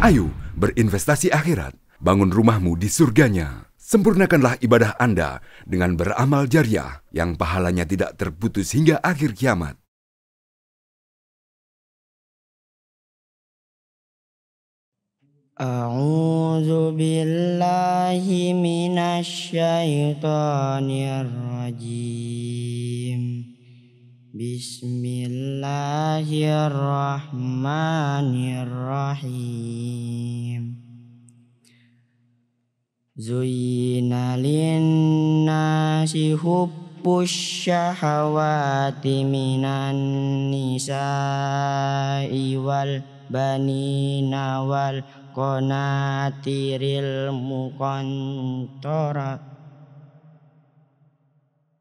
Ayo berinvestasi akhirat, bangun rumahmu di surganya. Sempurnakanlah ibadah Anda dengan beramal jariah yang pahalanya tidak terputus hingga akhir kiamat. A'udzu billahi minasy syaithanir rajim. Bismillahirrahmanirrahim. Zuyyina lin-nasi hubbus syahawati minan nisa'i wal banina wal qanatiril muqantara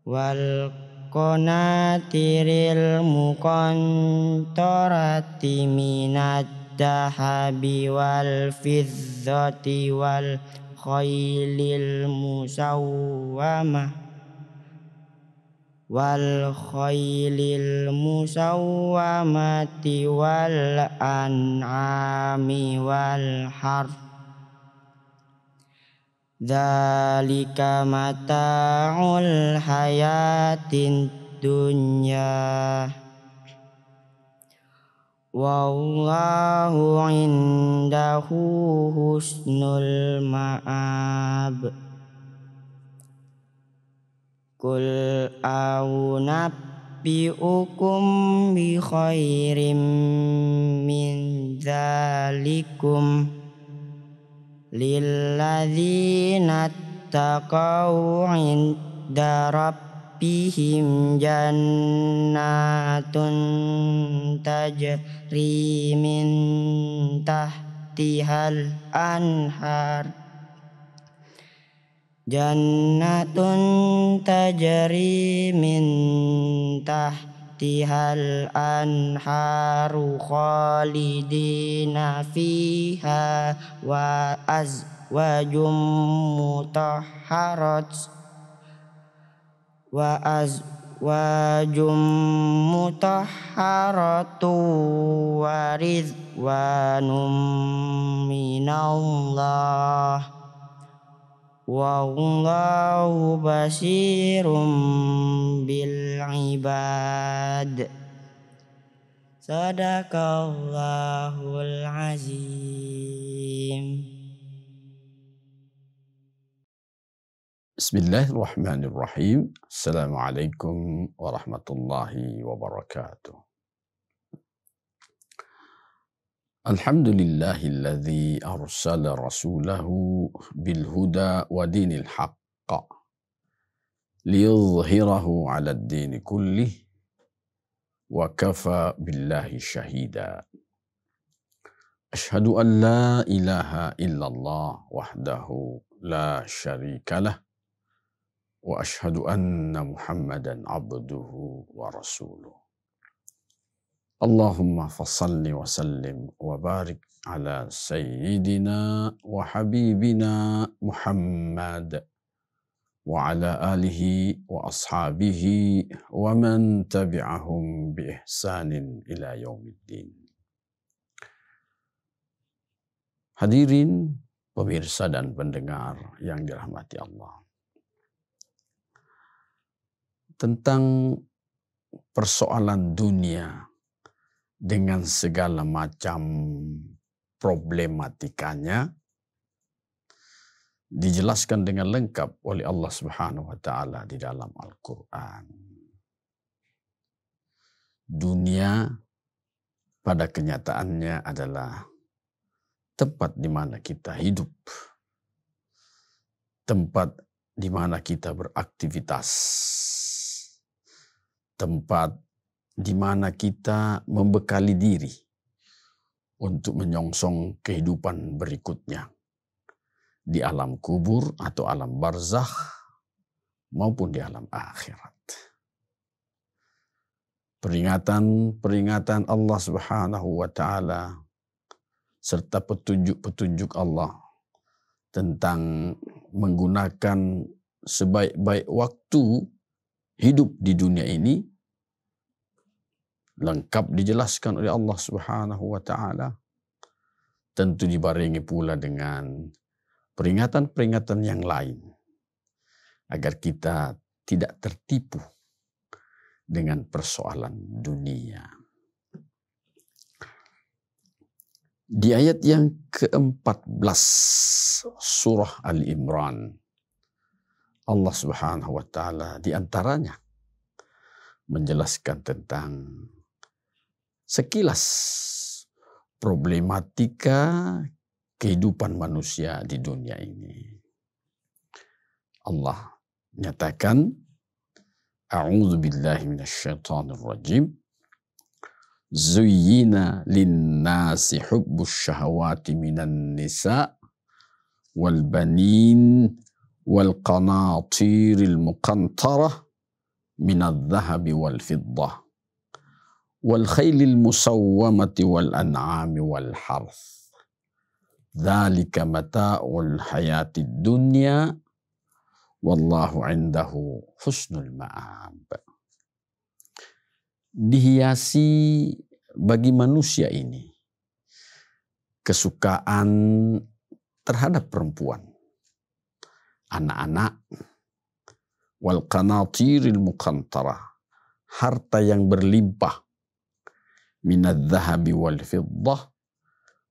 wal qanatiril muqantarati minad dahabi wal fiddati wal khailil musawwamati wal an'ami wal harth. Dzalika mata'ul hayatid dunya. Wallahu indahu husnul ma'ab. Qul a'unabbi'ukum bi khairim min dzalikum lilladzina taqaw 'inda rabbihim jannatun tajri min tahtihal anhar anharu khalidina fiha wa azwajum mutahharatu wa ridwanum minallah. Wallahu basirum bil ibad. Sadaqallahul azim. Bismillahirrahmanirrahim. Assalamualaikum warahmatullahi wabarakatuh. Alhamdulillahilladzi arsala rasulahu bilhuda wa dinil haqqa liyudhhirahu 'ala ad-dini kullih wa kafa billahi syahida. Asyhadu an la ilaha illallah wahdahu la syarikalah wa asyhadu anna Muhammadan abduhu wa rasuluh. Allahumma fassalli wa sallim wa barik ala sayyidina wa habibina Muhammad wa ala alihi wa ashabihi wa man tabi'ahum bi ihsanin ila yaumiddin. Hadirin pemirsa dan pendengar yang dirahmati Allah. Tentang persoalan dunia dengan segala macam problematikanya dijelaskan dengan lengkap oleh Allah Subhanahu wa taala di dalam Al-Qur'an. Dunia pada kenyataannya adalah tempat di mana kita hidup, tempat di mana kita beraktivitas, tempat di mana kita membekali diri untuk menyongsong kehidupan berikutnya di alam kubur atau alam barzakh maupun di alam akhirat. Peringatan Allah Subhanahu wa taala serta petunjuk-petunjuk Allah tentang menggunakan sebaik-baik waktu hidup di dunia ini lengkap dijelaskan oleh Allah Subhanahu wa taala tentu dibarengi pula dengan peringatan-peringatan yang lain agar kita tidak tertipu dengan persoalan dunia. Di ayat yang ke-14 surah Ali Imran, Allah Subhanahu wa taala di antaranya menjelaskan tentang sekilas problematika kehidupan manusia di dunia ini. Allah nyatakan, A'udzu billahi minasyaitonir rajim. Zuyyina lin-nasi hubbus syahawati minan nisa wal banin wal qanatiril muqantarah minadh dhahabi wal fiddah wal khailil musawwamati wal an'ami wal harth. Dzalika mata'ul hayatid dunya wallahu 'indahu husnul ma'ab. Dihiasi bagi manusia ini kesukaan terhadap perempuan, anak-anak, wal qanatiril muqantarah, harta yang berlimpah, minadh dhahabi wal fiddah,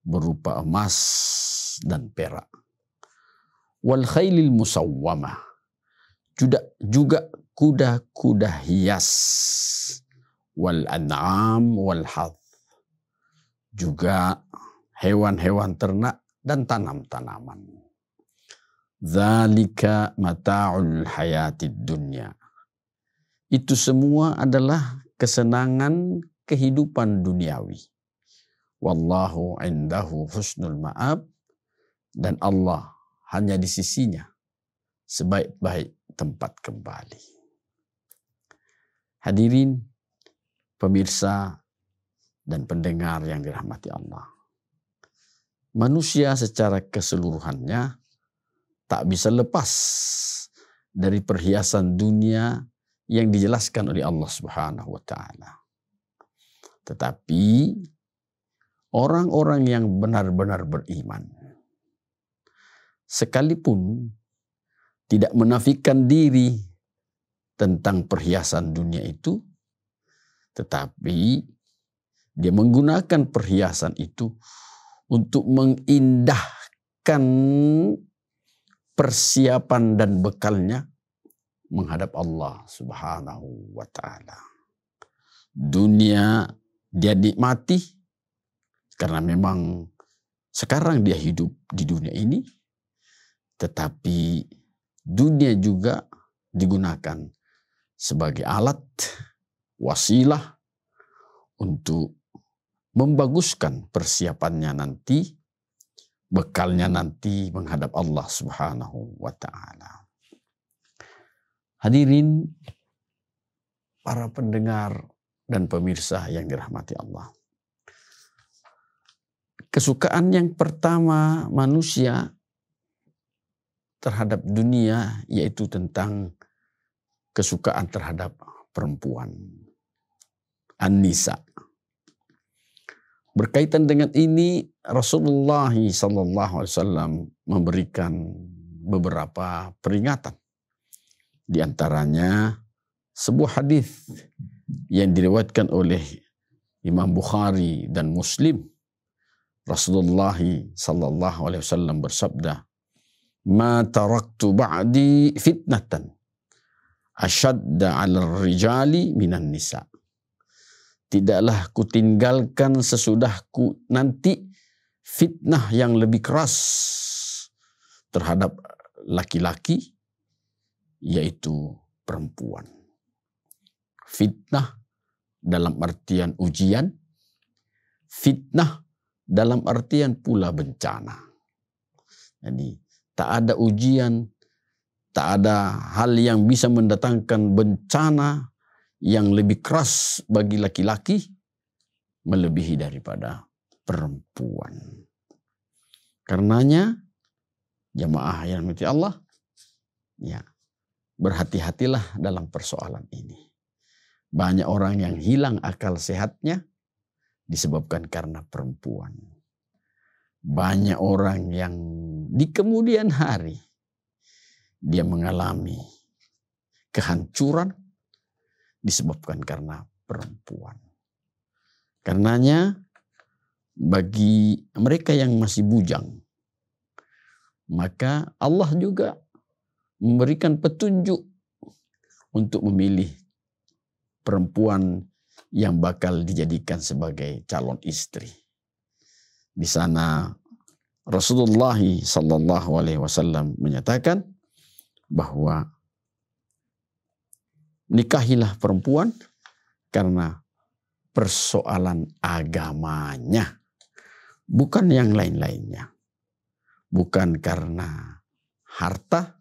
berupa emas dan perak, wal khailil musawwamah, juga kuda-kuda hias, wal an'am wal harth, juga hewan-hewan ternak dan tanam-tanaman. Dzalika mata'ul hayatid dunya. Itu semua adalah kesenangan kehidupan duniawi. Wallahu indahu husnul ma'ab, dan Allah hanya di sisinya sebaik-baik tempat kembali. Hadirin pemirsa dan pendengar yang dirahmati Allah. Manusia secara keseluruhannya tak bisa lepas dari perhiasan dunia yang dijelaskan oleh Allah Subhanahu wa taala. Tetapi orang-orang yang benar-benar beriman, sekalipun tidak menafikan diri tentang perhiasan dunia itu, tetapi dia menggunakan perhiasan itu untuk mengindahkan persiapan dan bekalnya menghadap Allah Subhanahu wa taala. Dunia dia nikmati karena memang sekarang dia hidup di dunia ini, tetapi dunia juga digunakan sebagai alat, wasilah untuk membaguskan persiapannya nanti, bekalnya nanti menghadap Allah Subhanahu wa taala. Hadirin para pendengar dan pemirsa yang dirahmati Allah. Kesukaan yang pertama manusia terhadap dunia yaitu tentang kesukaan terhadap perempuan. An-Nisa. Berkaitan dengan ini Rasulullah SAW memberikan beberapa peringatan. Di antaranya sebuah hadis yang diriwayatkan oleh Imam Bukhari dan Muslim. Rasulullah SAW bersabda, "Ma taraktu ba'di fitnatan asyadda 'alal rijali minan nisa." Tidaklah kutinggalkan sesudahku nanti fitnah yang lebih keras terhadap laki-laki, yaitu perempuan. Fitnah dalam artian ujian, fitnah dalam artian pula bencana. Jadi tak ada ujian, tak ada hal yang bisa mendatangkan bencana yang lebih keras bagi laki-laki melebihi daripada perempuan. Karenanya jamaah yang dirahmati Allah, ya, berhati-hatilah dalam persoalan ini. Banyak orang yang hilang akal sehatnya disebabkan karena perempuan. banyak orang yang di kemudian hari dia mengalami kehancuran disebabkan karena perempuan. Karenanya bagi mereka yang masih bujang, maka Allah juga memberikan petunjuk untuk memilih perempuan yang bakal dijadikan sebagai calon istri. Di sana Rasulullah SAW menyatakan bahwa nikahilah perempuan karena persoalan agamanya, bukan yang lain-lainnya. Bukan karena harta,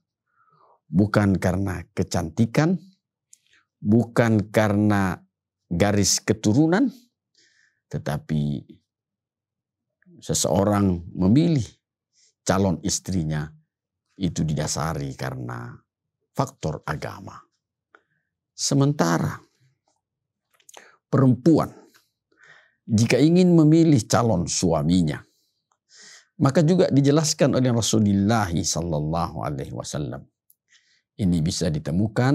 bukan karena kecantikan, bukan karena garis keturunan, tetapi seseorang memilih calon istrinya itu didasari karena faktor agama. Sementara perempuan jika ingin memilih calon suaminya, maka juga dijelaskan oleh Rasulullah SAW. Ini bisa ditemukan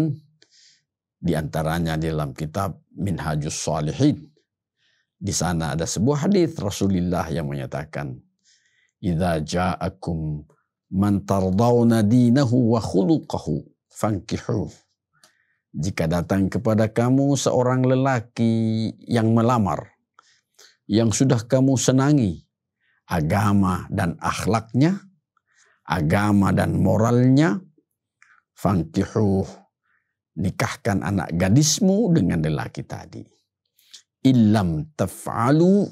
di antaranya dalam kitab Minhajus Shalihin. Di sana ada sebuah hadis Rasulullah yang menyatakan, "Idza ja'akum man tardawna dinahu wa khuluquhu fankihuh." Jika datang kepada kamu seorang lelaki yang melamar, yang sudah kamu senangi agama dan akhlaknya, agama dan moralnya, fankihuh, nikahkan anak gadismu dengan lelaki tadi. Illam taf'alu,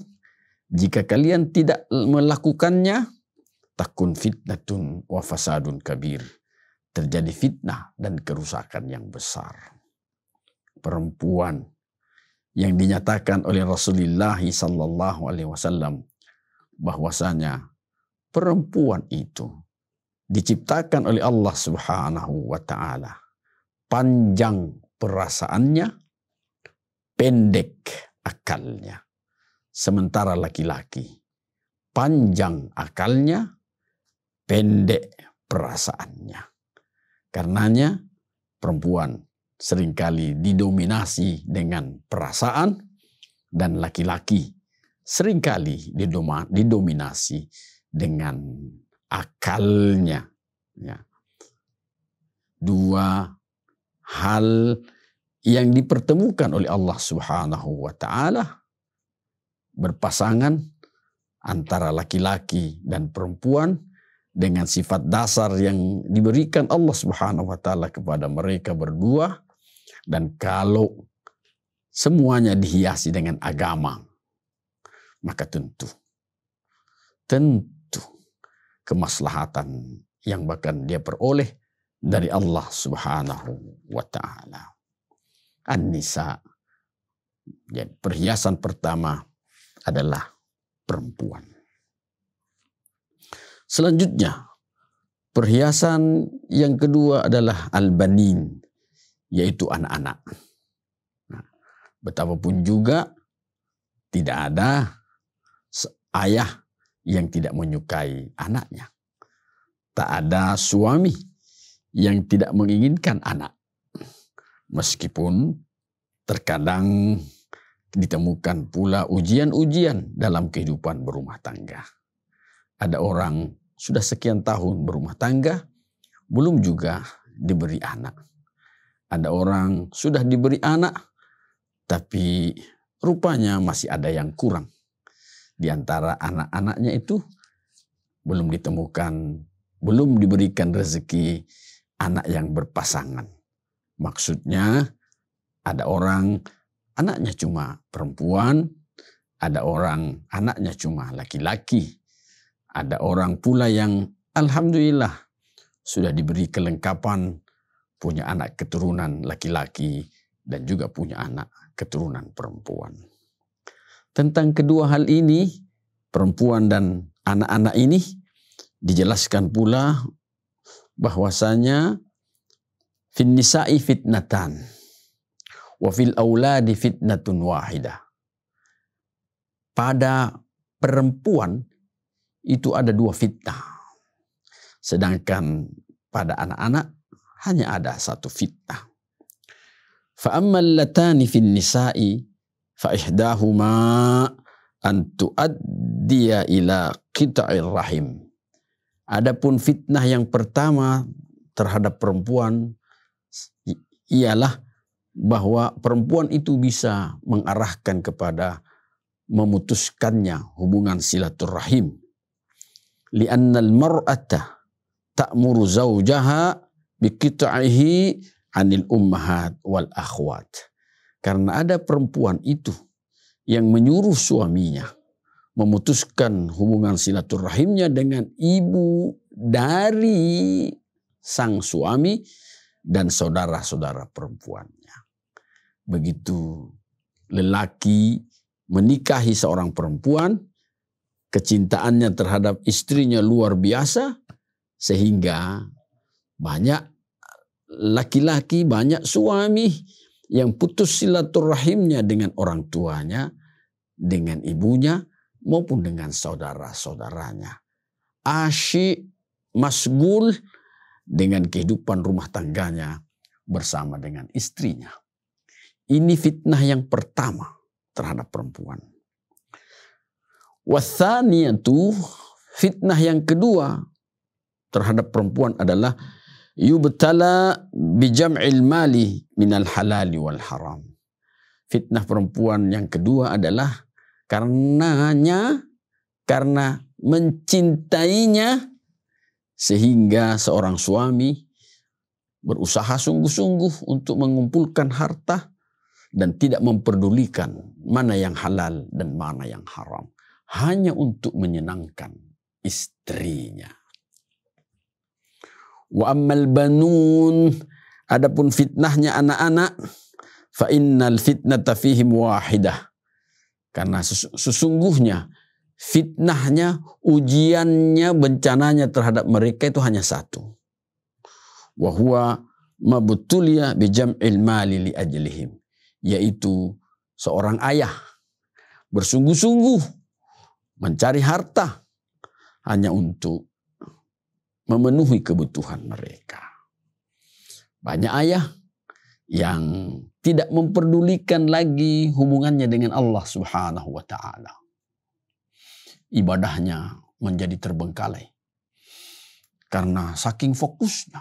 jika kalian tidak melakukannya, takun fitnatun wa fasadun kabir, terjadi fitnah dan kerusakan yang besar. Perempuan yang dinyatakan oleh Rasulullah SAW bahwasanya perempuan itu diciptakan oleh Allah Subhanahu wa taala, panjang perasaannya, pendek akalnya. Sementara laki-laki panjang akalnya, pendek perasaannya. Karenanya perempuan seringkali didominasi dengan perasaan dan laki-laki seringkali didominasi dengan akalnya. Ya. Dua hal yang dipertemukan oleh Allah Subhanahu wa taala berpasangan antara laki-laki dan perempuan dengan sifat dasar yang diberikan Allah Subhanahu wa taala kepada mereka berdua, dan kalau semuanya dihiasi dengan agama, maka tentu kemaslahatan yang bahkan dia peroleh dari Allah Subhanahu wa taala. An-Nisa, jadi perhiasan pertama adalah perempuan. Selanjutnya, perhiasan yang kedua adalah al-banin, yaitu anak-anak. Nah, betapapun juga tidak ada ayah yang tidak menyukai anaknya. Tak ada suami yang tidak menginginkan anak. Meskipun terkadang ditemukan pula ujian-ujian dalam kehidupan berumah tangga. Ada orang sudah sekian tahun berumah tangga, belum juga diberi anak. Ada orang sudah diberi anak, tapi rupanya masih ada yang kurang. Di antara anak-anaknya itu belum ditemukan, belum diberikan rezeki anak yang berpasangan. Maksudnya ada orang anaknya cuma perempuan, ada orang anaknya cuma laki-laki. Ada orang pula yang alhamdulillah sudah diberi kelengkapan, punya anak keturunan laki-laki dan juga punya anak keturunan perempuan. Tentang kedua hal ini, perempuan dan anak-anak ini, dijelaskan pula bahwasanya fin nisa'i fitnatan wa fil auladi fitnatun wahidah. Pada perempuan itu ada 2 fitnah. Sedangkan pada anak-anak hanya ada 1 fitnah. Fa ammal latani fin nisa'i fa ihdahuma an tuaddiya ila qita'ir rahim. Adapun fitnah yang pertama terhadap perempuan ialah bahwa perempuan itu bisa mengarahkan kepada memutuskannya hubungan silaturahim. Li'anna al-mar'ata ta'muru zawjaha biqit'ihi 'anil ummahat wal akhwat. Karena ada perempuan itu yang menyuruh suaminya memutuskan hubungan silaturahimnya dengan ibu dari sang suami dan saudara-saudara perempuannya. Begitu lelaki menikahi seorang perempuan, kecintaannya terhadap istrinya luar biasa, sehingga banyak laki-laki, banyak suami yang putus silaturahimnya dengan orang tuanya, dengan ibunya, maupun dengan saudara-saudaranya. Asyik, masgul dengan kehidupan rumah tangganya bersama dengan istrinya. Ini fitnah yang pertama terhadap perempuan. Wathaniyatu, fitnah yang kedua terhadap perempuan adalah yubtala bijam'il mali minal halali wal haram. Fitnah perempuan yang kedua adalah karena mencintainya sehingga seorang suami berusaha sungguh-sungguh untuk mengumpulkan harta dan tidak memperdulikan mana yang halal dan mana yang haram, hanya untuk menyenangkan istrinya. Wa ammal banun, adapun fitnahnya anak-anak, fa innal fitnata fihim wahidah. Karena sesungguhnya fitnahnya, ujiannya, bencananya terhadap mereka itu hanya 1. Wa huwa mabtuliya bijam'il mali li ajlihim, yaitu seorang ayah bersungguh-sungguh mencari harta hanya untuk memenuhi kebutuhan mereka. Banyak ayah yang tidak memperdulikan lagi hubungannya dengan Allah Subhanahu wa ta'ala. Ibadahnya menjadi terbengkalai karena saking fokusnya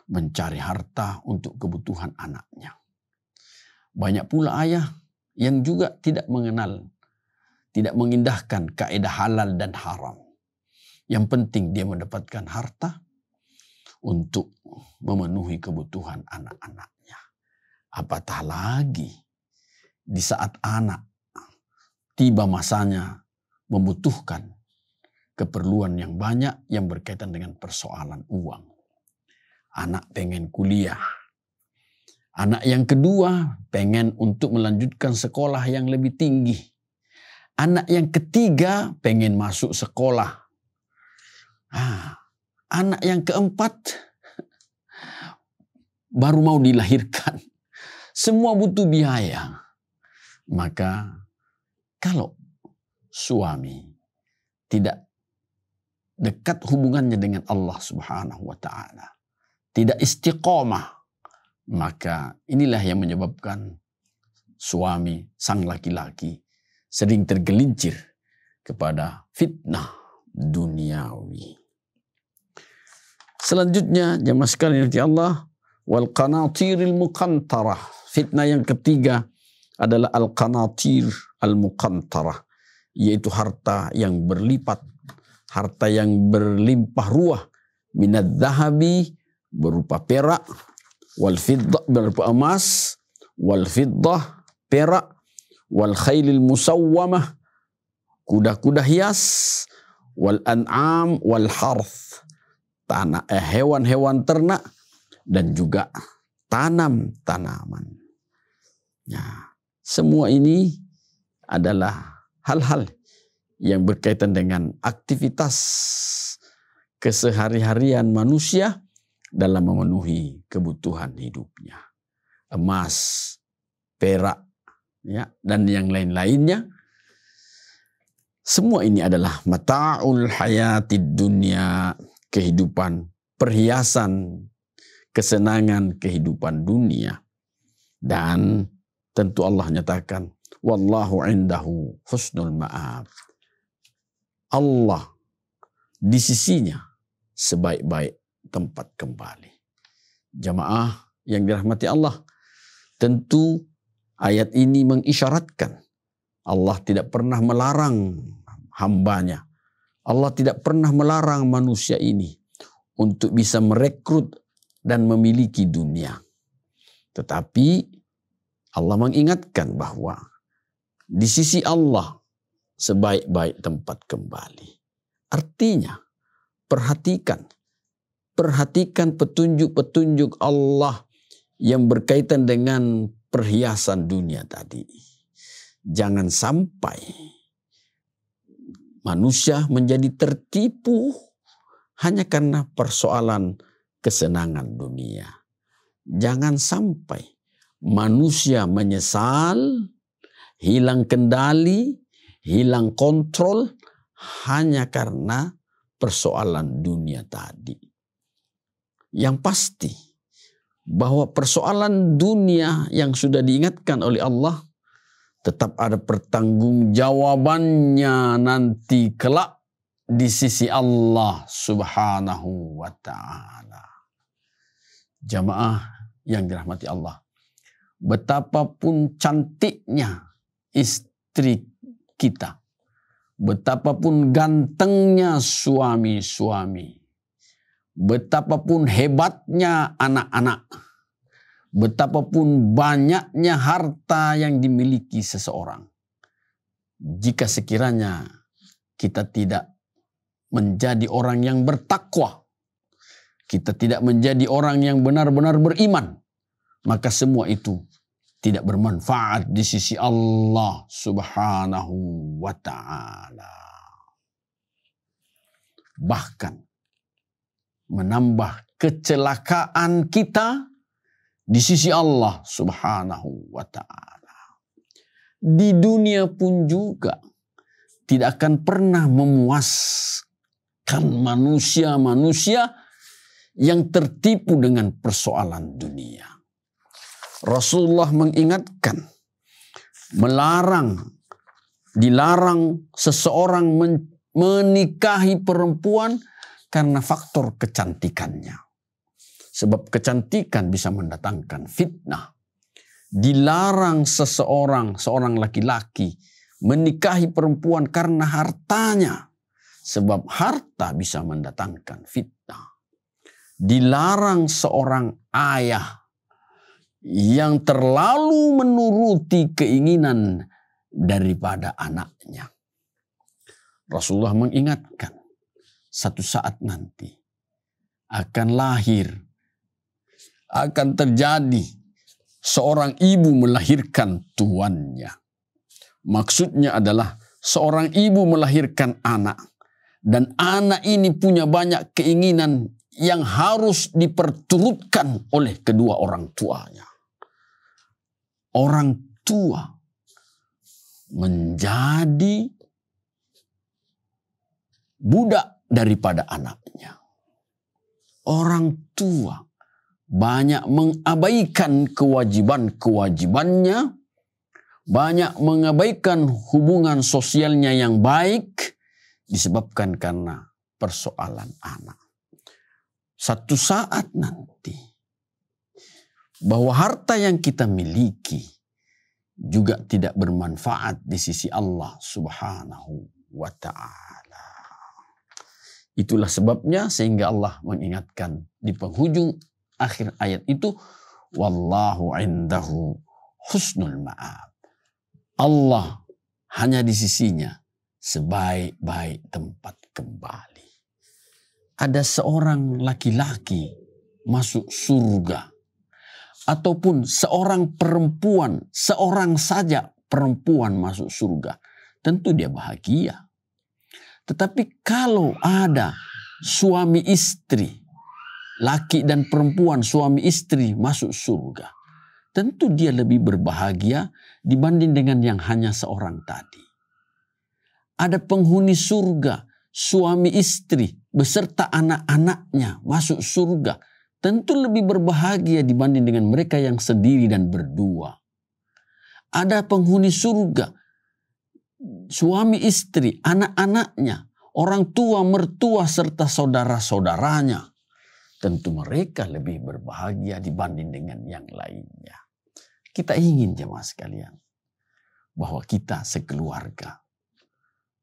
mencari harta untuk kebutuhan anaknya. Banyak pula ayah yang juga tidak mengenal, tidak mengindahkan kaidah halal dan haram. Yang penting dia mendapatkan harta untuk memenuhi kebutuhan anak-anaknya. Apatah lagi di saat anak tiba masanya membutuhkan keperluan yang banyak yang berkaitan dengan persoalan uang. Anak pengen kuliah. Anak yang kedua pengen untuk melanjutkan sekolah yang lebih tinggi. Anak yang ketiga pengen masuk sekolah. Anak yang keempat baru mau dilahirkan. Semua butuh biaya. Maka kalau suami tidak dekat hubungannya dengan Allah Subhanahu wa ta'ala, tidak istiqomah, maka inilah yang menyebabkan suami, sang laki-laki, sering tergelincir kepada fitnah duniawi. Selanjutnya, jemaah sekalian yang Allah, wal qanatiril muqantarah. Fitnah yang ketiga adalah al qanatir al muqantarah, yaitu harta yang berlipat, harta yang berlimpah ruah, minadz zahabi berupa perak, wal fiddah berupa emas, wal fiddah perak, wal khailil musawwamah kuda-kuda hias, wal an'am wal harth tanah hewan-hewan ternak, dan juga tanam-tanaman. Ya, semua ini adalah hal-hal yang berkaitan dengan aktivitas kesehari-harian manusia dalam memenuhi kebutuhan hidupnya. Emas, perak, ya, dan yang lain-lainnya Semua ini adalah mata'ul hayatid dunya, kehidupan, perhiasan, kesenangan kehidupan dunia. Dan tentu Allah nyatakan, wallahu indahu husnul ma'ab. Allah di sisinya sebaik-baik tempat kembali. Jamaah yang dirahmati Allah, tentu ayat ini mengisyaratkan Allah tidak pernah melarang hambanya. Allah tidak pernah melarang manusia ini untuk bisa merekrut dan memiliki dunia. Tetapi Allah mengingatkan bahwa di sisi Allah sebaik-baik tempat kembali. Artinya, perhatikan petunjuk-petunjuk Allah yang berkaitan dengan perhiasan dunia tadi. Jangan sampai manusia menjadi tertipu hanya karena persoalan kesenangan dunia. Jangan sampai manusia menyesal, hilang kendali, hilang kontrol hanya karena persoalan dunia tadi. Yang pasti bahwa persoalan dunia yang sudah diingatkan oleh Allah tetap ada pertanggungjawabannya nanti kelak di sisi Allah Subhanahu wa ta'ala. Jamaah yang dirahmati Allah, betapapun cantiknya istri kita, betapapun gantengnya suami-suami, betapapun hebatnya anak-anak, betapapun banyaknya harta yang dimiliki seseorang, jika sekiranya kita tidak menjadi orang yang bertakwa, kita tidak menjadi orang yang benar-benar beriman, maka semua itu tidak bermanfaat di sisi Allah Subhanahu wa ta'ala. Bahkan menambah kecelakaan kita di sisi Allah Subhanahu wa ta'ala. Di dunia pun juga tidak akan pernah memuaskan manusia-manusia yang tertipu dengan persoalan dunia. Rasulullah mengingatkan, dilarang seseorang menikahi perempuan karena faktor kecantikannya. Sebab kecantikan bisa mendatangkan fitnah. Dilarang seorang laki-laki menikahi perempuan karena hartanya. Sebab harta bisa mendatangkan fitnah. Dilarang seorang ayah yang terlalu menuruti keinginan daripada anaknya. Rasulullah mengingatkan, satu saat nanti akan lahir, akan terjadi seorang ibu melahirkan tuannya. Maksudnya adalah seorang ibu melahirkan anak, dan anak ini punya banyak keinginan yang harus diperturutkan oleh kedua orang tuanya. Orang tua menjadi budak daripada anaknya. Orang tua banyak mengabaikan kewajiban-kewajibannya, banyak mengabaikan hubungan sosialnya yang baik disebabkan karena persoalan anak. Satu saat nanti bahwa harta yang kita miliki juga tidak bermanfaat di sisi Allah Subhanahu wa ta'ala. Itulah sebabnya sehingga Allah mengingatkan di penghujung akhir ayat itu, wallahu indahu husnul ma'ab. Allah hanya di sisinya sebaik-baik tempat kembali. Ada seorang laki-laki masuk surga, ataupun seorang perempuan, seorang saja perempuan masuk surga, tentu dia bahagia. Tetapi kalau ada suami istri, laki dan perempuan suami istri masuk surga, tentu dia lebih berbahagia dibanding dengan yang hanya seorang tadi. ada penghuni surga, suami istri beserta anak-anaknya masuk surga, tentu lebih berbahagia dibanding dengan mereka yang sendiri dan berdua. Ada penghuni surga, suami istri, anak-anaknya, orang tua, mertua, serta saudara-saudaranya. Tentu mereka lebih berbahagia dibanding dengan yang lainnya. Kita ingin jemaah sekalian, bahwa kita sekeluarga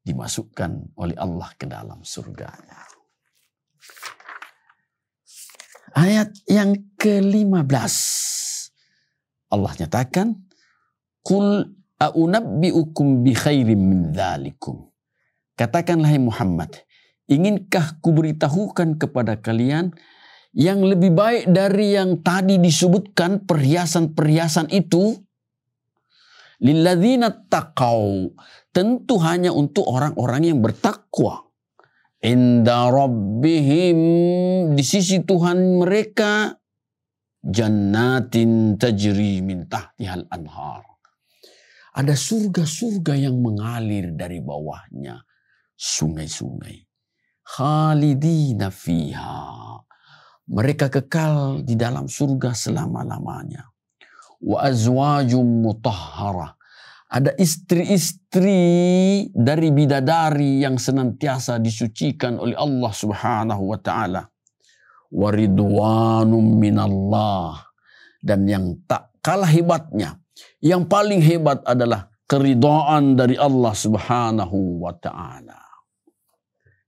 dimasukkan oleh Allah ke dalam surganya. Ayat yang ke-15. Allah nyatakan, Qul a'unabbi'ukum bi khairim min dzalikum. Katakanlah Muhammad, inginkah kuberitahukan kepada kalian yang lebih baik dari yang tadi disebutkan perhiasan-perhiasan itu? Lilladzina taqau, tentu hanya untuk orang-orang yang bertakwa. Inda rabbihim, di sisi Tuhan mereka, jannatin tajri min tahtihal anhar. Ada surga-surga yang mengalir dari bawahnya sungai-sungai. Khalidina fiha, mereka kekal di dalam surga selama-lamanya. Wa azwajum mutahharah, ada istri-istri dari bidadari yang senantiasa disucikan oleh Allah Subhanahu wa taala. Wa ridwanum minallah, dan yang tak kalah hebatnya, yang paling hebat adalah keridhaan dari Allah Subhanahu wa taala.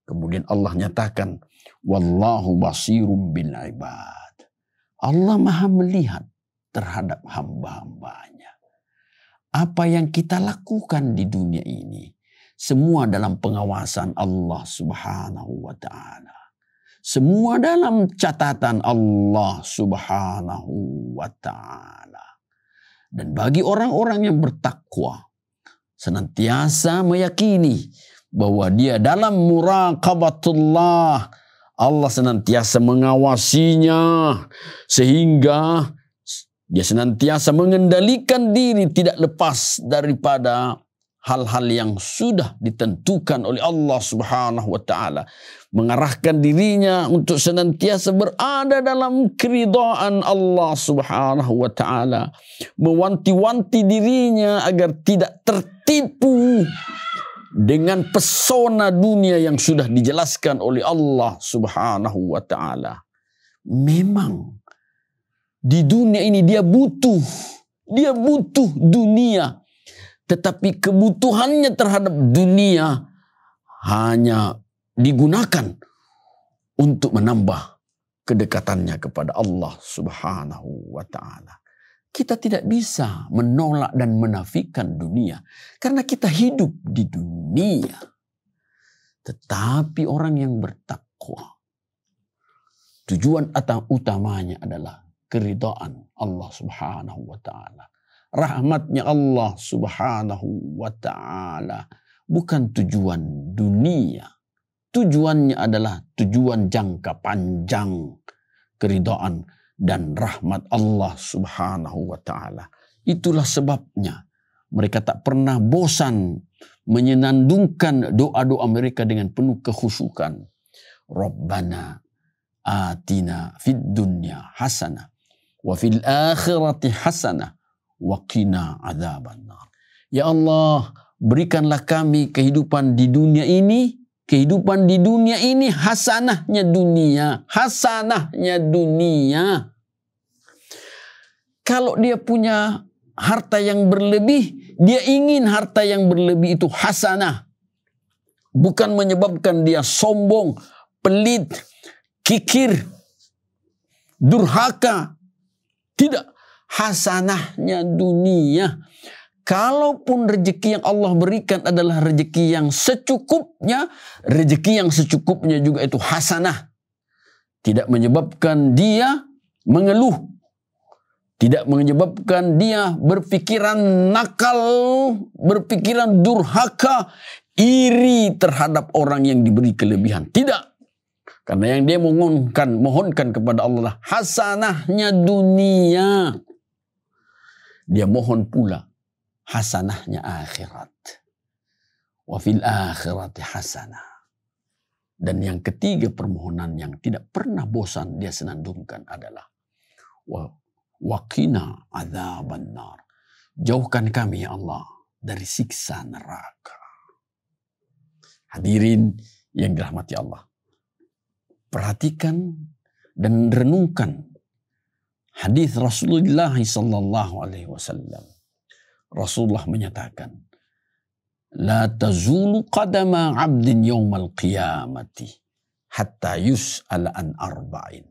Kemudian Allah nyatakan, wallahu basirum bil ibad. Allah Maha melihat terhadap hamba-hambanya. Apa yang kita lakukan di dunia ini, semua dalam pengawasan Allah Subhanahu wa ta'ala. Semua dalam catatan Allah Subhanahu wa ta'ala. Dan bagi orang-orang yang bertakwa, senantiasa meyakini bahwa dia dalam muraqabatullah, Allah senantiasa mengawasinya, sehingga dia senantiasa mengendalikan diri tidak lepas daripada hal-hal yang sudah ditentukan oleh Allah Subhanahu wa taala, mengarahkan dirinya untuk senantiasa berada dalam keridhaan Allah Subhanahu wa taala, mewanti-wanti dirinya agar tidak tertipu dengan pesona dunia yang sudah dijelaskan oleh Allah Subhanahu wa taala. Memang di dunia ini dia butuh dunia, tetapi kebutuhannya terhadap dunia hanya digunakan untuk menambah kedekatannya kepada Allah Subhanahu wa taala. Kita tidak bisa menolak dan menafikan dunia karena kita hidup di dunia. Tetapi orang yang bertakwa, tujuan utamanya adalah keridhaan Allah Subhanahu wa ta'ala. Rahmatnya Allah Subhanahu wa ta'ala. Bukan tujuan dunia. Tujuannya adalah tujuan jangka panjang. Keridhaan dan rahmat Allah Subhanahu wa ta'ala. Itulah sebabnya mereka tak pernah bosan menyenandungkan doa-doa mereka dengan penuh kekhusyukan. Rabbana atina fid dunya hasanah wa fil akhirati hasanah wa qina adzabannar. Ya Allah, berikanlah kami kehidupan di dunia ini, hasanahnya dunia. Kalau dia punya harta yang berlebih, dia ingin harta yang berlebih itu hasanah. Bukan menyebabkan dia sombong, pelit, kikir, durhaka. Tidak, hasanahnya dunia. Kalaupun rezeki yang Allah berikan adalah rezeki yang secukupnya, rezeki yang secukupnya juga itu hasanah. Tidak menyebabkan dia mengeluh. Tidak menyebabkan dia berpikiran nakal, berpikiran durhaka, iri terhadap orang yang diberi kelebihan. Tidak. Karena yang dia mohonkan kepada Allah hasanahnya dunia. Dia mohon pula hasanahnya akhirat. wa fil akhirati hasanah. Dan yang ketiga permohonan yang tidak pernah bosan dia senandungkan adalah wa qina adzabannar. Jauhkan kami ya Allah dari siksa neraka. Hadirin yang dirahmati Allah. Perhatikan dan renungkan hadis Rasulullah sallallahu alaihi wasallam. Rasulullah menyatakan, la tazulu qadama 'abdin yaumal qiyamati hatta yus'ala an arba'in.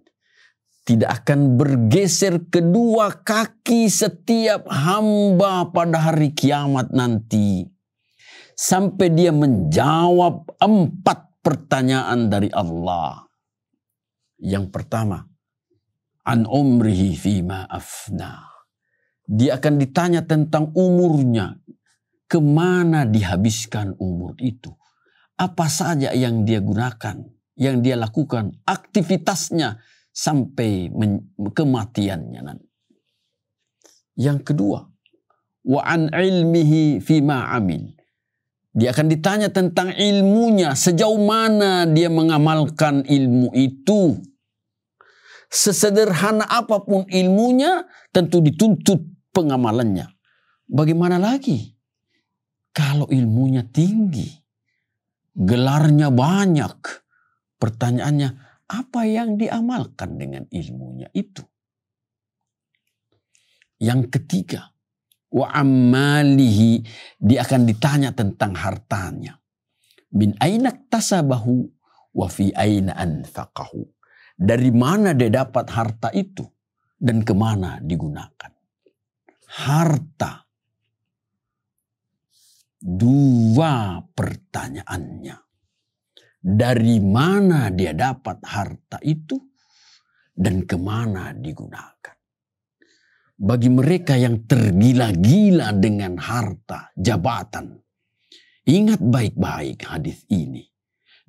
Tidak akan bergeser kedua kaki setiap hamba pada hari kiamat nanti sampai dia menjawab 4 pertanyaan dari Allah. Yang pertama, an umrihi fima afna. Dia akan ditanya tentang umurnya. Kemana dihabiskan umur itu? Apa saja yang dia gunakan, yang dia lakukan, aktivitasnya sampai kematiannya nanti. Yang kedua, wa an ilmihi fima amil. Dia akan ditanya tentang ilmunya, sejauh mana dia mengamalkan ilmu itu. Sesederhana apapun ilmunya, tentu dituntut pengamalannya. Bagaimana lagi kalau ilmunya tinggi, gelarnya banyak? Pertanyaannya, apa yang diamalkan dengan ilmunya itu? Yang ketiga, wa ammalihi, dia akan ditanya tentang hartanya. Min aina tasabahu wa fi aina anfaqahu. Dari mana dia dapat harta itu dan kemana digunakan. Harta. 2 pertanyaannya. Dari mana dia dapat harta itu dan kemana digunakan. Bagi mereka yang tergila-gila dengan harta, jabatan. Ingat baik-baik hadis ini.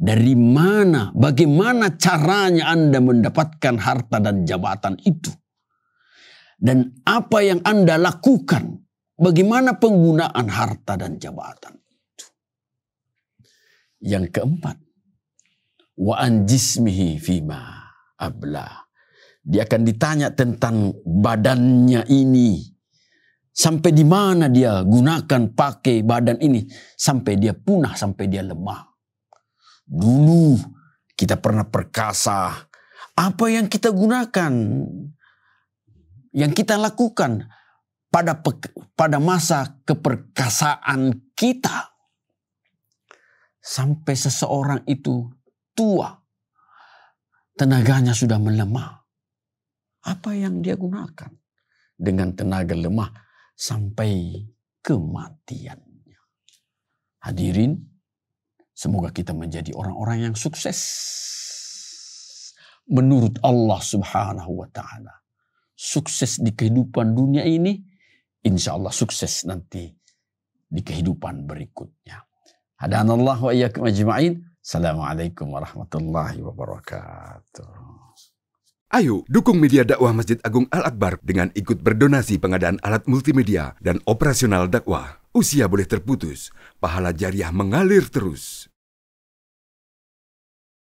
Dari mana, bagaimana caranya Anda mendapatkan harta dan jabatan itu. Dan apa yang Anda lakukan, bagaimana penggunaan harta dan jabatan itu. Yang keempat, wa an jismihi fima abla. Dia akan ditanya tentang badannya ini. Sampai di mana dia gunakan pakai badan ini. Sampai dia punah, sampai dia lemah. Dulu kita pernah perkasa. Apa yang kita gunakan, yang kita lakukan pada masa keperkasaan kita. Sampai seseorang itu tua, tenaganya sudah melemah. Apa yang dia gunakan dengan tenaga lemah sampai kematiannya? Hadirin, semoga kita menjadi orang-orang yang sukses menurut Allah Subhanahu wa Ta'ala. Sukses di kehidupan dunia ini, insya Allah sukses nanti di kehidupan berikutnya. Hadanallah wa iyyakum ajma'in. Assalamualaikum warahmatullahi wabarakatuh. Ayo dukung media dakwah Masjid Agung Al-Akbar dengan ikut berdonasi pengadaan alat multimedia dan operasional dakwah. Usia boleh terputus, pahala jariah mengalir terus.